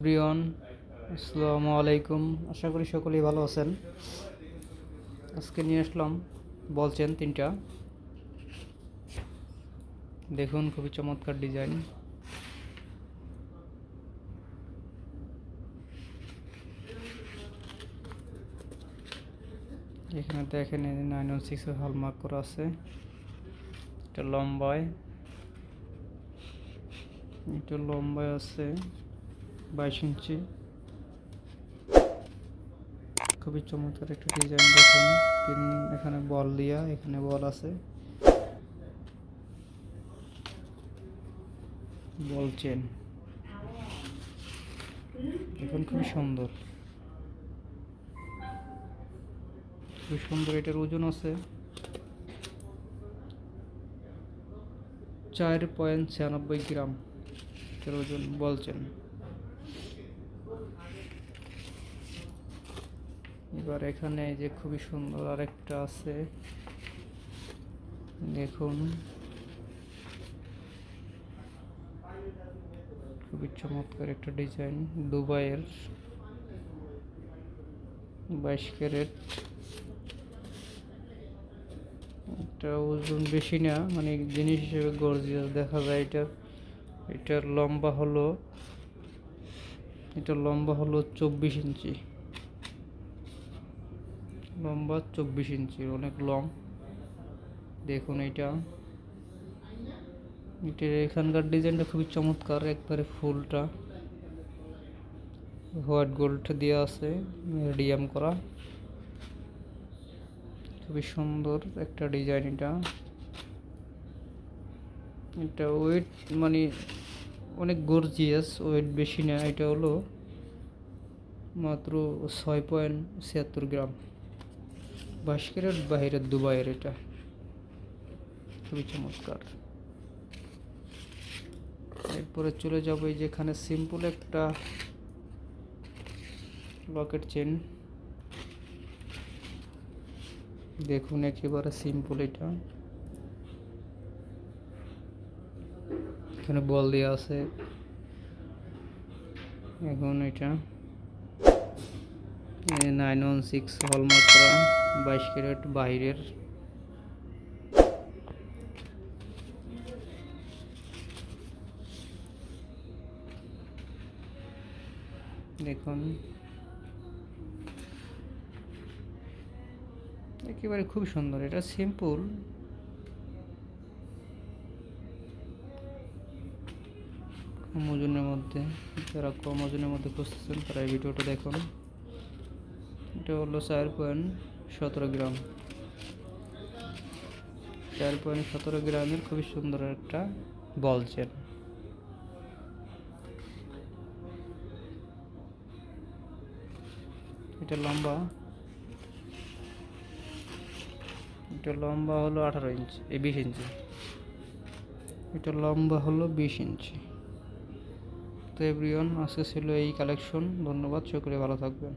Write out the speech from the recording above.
প্রিয়ন, আসসালামু আলাইকুম। আশা করি সকলেই ভালো আছেন। আজকে নিয়ে আসলাম বলছেন তিনটা, দেখুন খুবই চমৎকার ডিজাইন। এখানে দেখেন 916 হলমার্ক করা আছে। এটা লম্বায় আছে 22 ইঞ্চি। খুবই চমৎকার একটা ডিজাইন। দেখুন এখানে বল দিয়া, এখানে বল আছে, বল চেন। দেখুন খুবই সুন্দর, এটার ওজন আছে 4.96 গ্রাম। এটার ওজন বলছেন। এবার এখানে যে খুবই সুন্দর আরেকটা আছে, দেখুন খুবই চমৎকার একটা ডিজাইন। দুবাইয়ের 22 ক্যারেট। এটা ওজন বেশি না, মানে জিনিস হিসেবে গর্জিয়াস দেখা যায়। এটার লম্বা হলো 24 ইঞ্চি। লম্বা 24 ইঞ্চি, অনেক লং। দেখুন এটার এখানকার ডিজাইনটা খুবই চমৎকার। একবারে ফুলটা হোয়াইট গোল্ড দেওয়া আছে, মিডিয়াম করা। খুবই সুন্দর একটা ডিজাইন। এটা ওয়েট মানে অনেক গর্জিয়াস, ওয়েট বেশি না। এটা হলো মাত্র 6.76 গ্রাম। 22 ক্যারেট, বাইরের দুবাইয়ের। এটা খুবই চমৎকার। এরপরে চলে যাবো যেখানে সিম্পল একটা লকেট চেন। দেখুন একেবারে সিম্পল। এটা এখানে বল দেওয়া আছে। এখন এটা 916 হলমার্ক করা, 22 ক্যারেট বাইরের। দেখুন একেবারে খুব সুন্দর। এটা সিম্পল, কম ওজনের মধ্যে। যারা কম ওজনের মধ্যে খুঁজতেছেন তারা এই ভিডিওটা দেখুন। এটা হলো 4.17 গ্রাম। 4.17 গ্রামের খুবই সুন্দর একটা বল চেন। এটা লম্বা হলো 18 ইঞ্চি, 20 ইঞ্চি। এটা লম্বা হলো 20 ইঞ্চি। তো এভরিওয়ান, আজকে ছিল এই কালেকশন। ধন্যবাদ, সকলে ভালো থাকবেন।